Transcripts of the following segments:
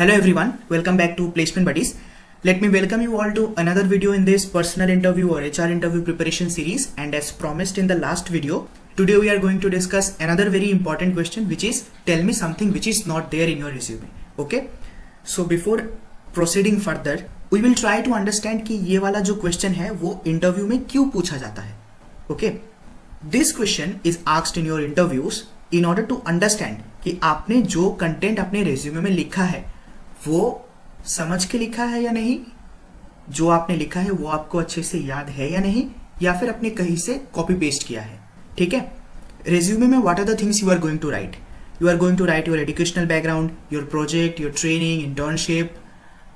Hello everyone, welcome back to Placement Buddies. Let me welcome you all to another video in this personal interview or HR interview preparation series, and as promised in the last video, today we are going to discuss another very important question, which is tell me something which is not there in your resume. Okay, so before proceeding further, we will try to understand कि ये वाला जो question है वो interview में क्यों पूछा जाता है. Okay, this question is asked in your interviews in order to understand कि आपने जो कंटेंट अपने रेज्यूमे में लिखा है वो समझ के लिखा है या नहीं, जो आपने लिखा है वो आपको अच्छे से याद है या नहीं, या फिर आपने कहीं से कॉपी पेस्ट किया है. ठीक है, रेज्यूमे में what are the things you are going to write. You are going to write your educational background, your project, your training, internship,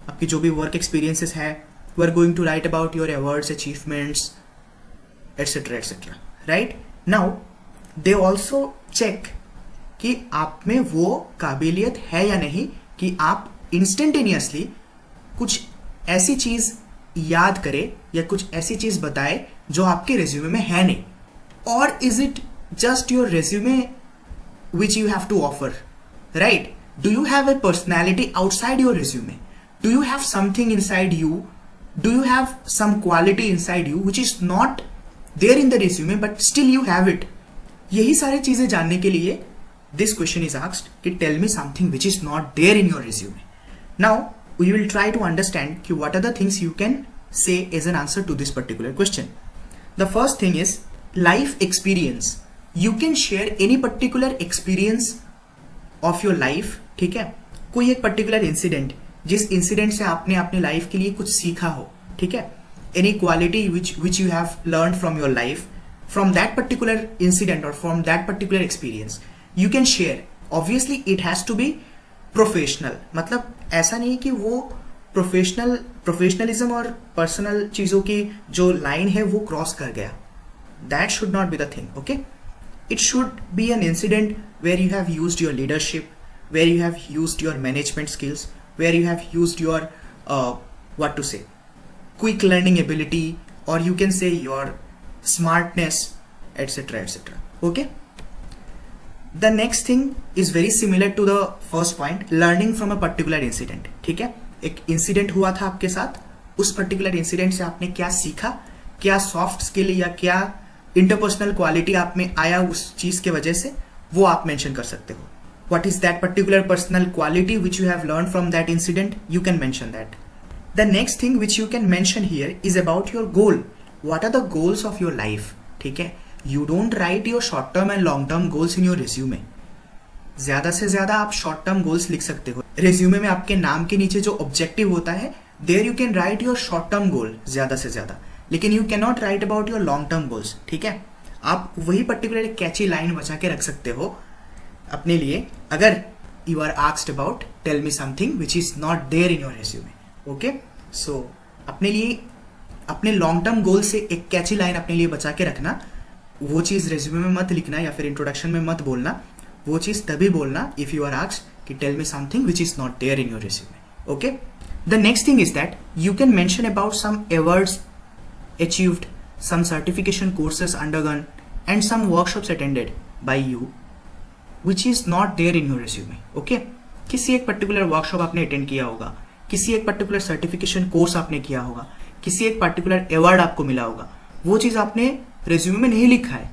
आपकी जो भी वर्क एक्सपीरियंसेस है. You are going to write about your awards, achievements, etcetera etcetera. Right now they also check कि आप में वो काबिलियत है या नहीं कि आप इंस्टेंटेनियसली कुछ ऐसी चीज याद करे या कुछ ऐसी चीज बताए जो आपके रेज्यूमे में है नहीं. और is it just your resume which you have to offer, right? Do you have a personality outside your resume? Do you have something inside you? Do you have some quality inside you which is not there in the resume but still you have it? यही सारी चीजें जानने के लिए this question is asked कि tell me something which is not there in your resume. Now we will try to understand कि what are the things you can say as an answer to this particular question. The first thing is life experience. You can share any particular experience of your life. ठीक है, कोई एक particular incident जिस incident से आपने अपने life के लिए कुछ सीखा हो. ठीक है, any quality which you have learned from your life from that particular incident or from that particular experience. You can share. Obviously it has to be professional. मतलब ऐसा नहीं कि वो प्रोफेशनलिज्म और पर्सनल चीज़ों की जो लाइन है वो क्रॉस कर गया. That should not be the thing. Okay, it should be an incident where you have used your leadership, where you have used your management skills, where you have used your what to say, quick learning ability, or you can say your smartness, etc etc. Okay, the next thing is very similar to the first point, learning from a particular incident. ठीक है, एक incident हुआ था आपके साथ, उस particular incident से आपने क्या सीखा, क्या सॉफ्ट स्किल या क्या इंटरपर्सनल क्वालिटी आप में आया उस चीज के वजह से, वो आप मेंशन कर सकते हो. What is that particular personal quality which you have learn from that incident, you can mention that. The next thing which you can mention here is about your goal. What are the goals of your life? ठीक है, You don't write your short term and long term goals in your resume. ज्यादा से ज्यादा आप short term goals लिख सकते हो. Resume में आपके नाम के नीचे जो ऑब्जेक्टिव होता है, there you can write your short term goal ज्यादा से ज्यादा, लेकिन you can not write about your long term goals. ठीक है, आप वही पर्टिकुलर कैची लाइन बचा के रख सकते हो अपने लिए अगर you are asked about tell me something which is not there in your resume. Okay, so अपने लिए अपने लॉन्ग टर्म गोल से एक कैची लाइन अपने लिए बचा के रखना. वो चीज़ रेज्यूमे में मत लिखना या फिर इंट्रोडक्शन में मत बोलना. वो चीज़ तभी बोलना इफ यू आर आस्क्ड कि tell me something which is not there in your resume. Okay, the next thing is that you can mention about some awards achieved, some certification courses undergone and some workshops attended by you which is not there in your resume. Okay, किसी एक particular workshop आपने attend किया होगा, किसी एक particular certification course आपने किया होगा, किसी एक पर्टिकुलर अवार्ड आपको मिला होगा. वो चीज़ आपने रेज्यूमे में नहीं लिखा है,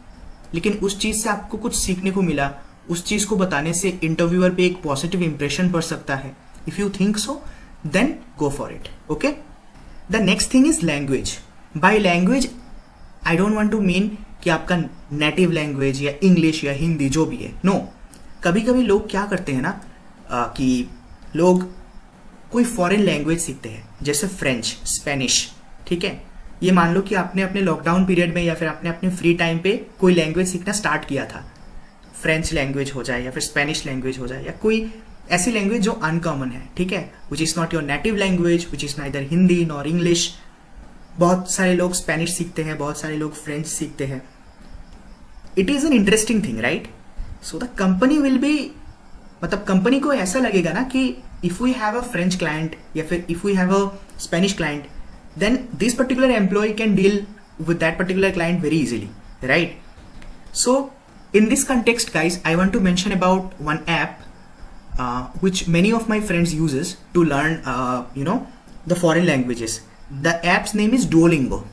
लेकिन उस चीज से आपको कुछ सीखने को मिला. उस चीज को बताने से इंटरव्यूअर पे एक पॉजिटिव इंप्रेशन पड़ सकता है. If you think so then go for it. Okay, the next thing is language. By language I don't want to mean कि आपका नेटिव लैंग्वेज या इंग्लिश या हिंदी जो भी है. नो, कभी कभी लोग क्या करते हैं ना कि लोग कोई फॉरेन लैंग्वेज सीखते हैं, जैसे फ्रेंच, स्पेनिश. ठीक है, ये मान लो कि आपने अपने लॉकडाउन पीरियड में या फिर आपने अपने फ्री टाइम पे कोई लैंग्वेज सीखना स्टार्ट किया था. फ्रेंच लैंग्वेज हो जाए या फिर स्पेनिश लैंग्वेज हो जाए या कोई ऐसी लैंग्वेज जो अनकॉमन है. ठीक है, which is not your native language, which is neither Hindi nor English. बहुत सारे लोग स्पेनिश सीखते हैं, बहुत सारे लोग फ्रेंच सीखते हैं. It is an interesting thing, right? So the company will be, मतलब कंपनी को ऐसा लगेगा ना कि if we have a French client या फिर if we have a Spanish client, then this particular employee can deal with that particular client very easily, right? So in this context guys, I want to mention about one app which many of my friends uses to learn the foreign languages. The app's name is Duolingo.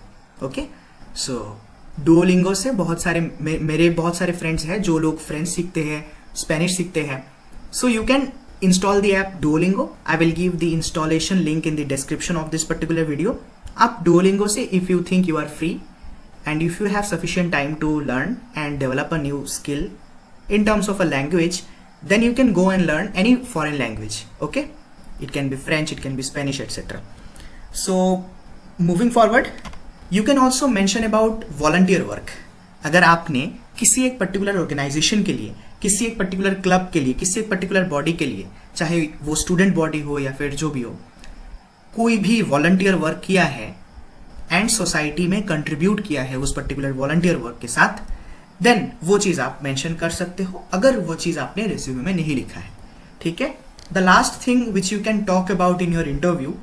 Okay, so Duolingo से बहुत सारे मेरे बहुत सारे friends हैं जो लोग French सीखते हैं, स्पेनिश सीखते हैं. So you can install the app Duolingo. I will give the installation link in the description of this particular video. आप Duolingo से if you think you are free and if you have sufficient time to learn and develop a new skill in terms of a language, then you can go and learn any foreign language. Okay, it can be French, it can be Spanish, etc. So moving forward, you can also mention about volunteer work. अगर आपने किसी एक particular organisation के लिए, किसी एक particular club के लिए, किसी एक पर्टिकुलर बॉडी के लिए, चाहे वो स्टूडेंट बॉडी हो या फिर जो भी हो, कोई भी वॉलंटियर वर्क किया है एंड सोसाइटी में कंट्रीब्यूट किया है उस पर्टिकुलर वॉलंटियर वर्क के साथ, देन वो चीज़ आप मेंशन कर सकते हो अगर वो चीज़ आपने रिज्यूमे में नहीं लिखा है. ठीक है. The last thing which you can talk about in your interview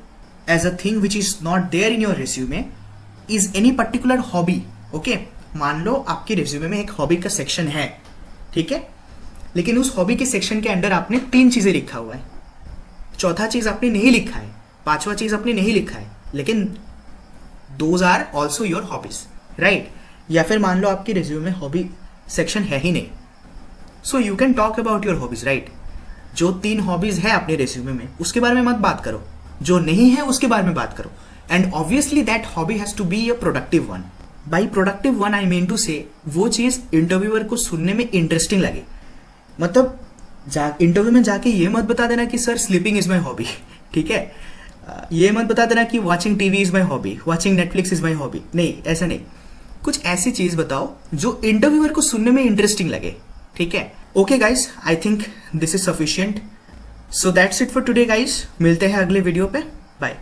as a thing which is not there in your resume is any particular hobby. Okay, मान लो आपके रिज्यूमे में एक हॉबी का सेक्शन है, ठीक है, लेकिन उस हॉबी के सेक्शन के अंदर आपने 3 चीजें लिखा हुआ है, चौथा चीज आपने नहीं लिखा है, 5वां चीज आपने नहीं लिखा है, लेकिन those are also your hobbies, right. या फिर मान लो आपके रिज्यूमे में हॉबी सेक्शन है ही नहीं, so you can talk about your hobbies, right. जो 3 हॉबीज है अपने रिज्यूमे में उसके बारे में मत बात करो, जो नहीं है उसके बारे में बात करो. And obviously that hobby has to be a productive one. By productive one I mean to say वो चीज इंटरव्यूअर को सुनने में इंटरेस्टिंग लगे. मतलब इंटरव्यू में जाके ये मत बता देना कि sir sleeping is my hobby, ठीक है. ये मत बता देना कि watching TV is my hobby, watching Netflix is my hobby. नहीं, ऐसा नहीं. कुछ ऐसी चीज बताओ जो इंटरव्यूअर को सुनने में इंटरेस्टिंग लगे. ठीक है. Okay guys, I think this is sufficient. So that's it for today guys. मिलते हैं अगले वीडियो पे. बाय.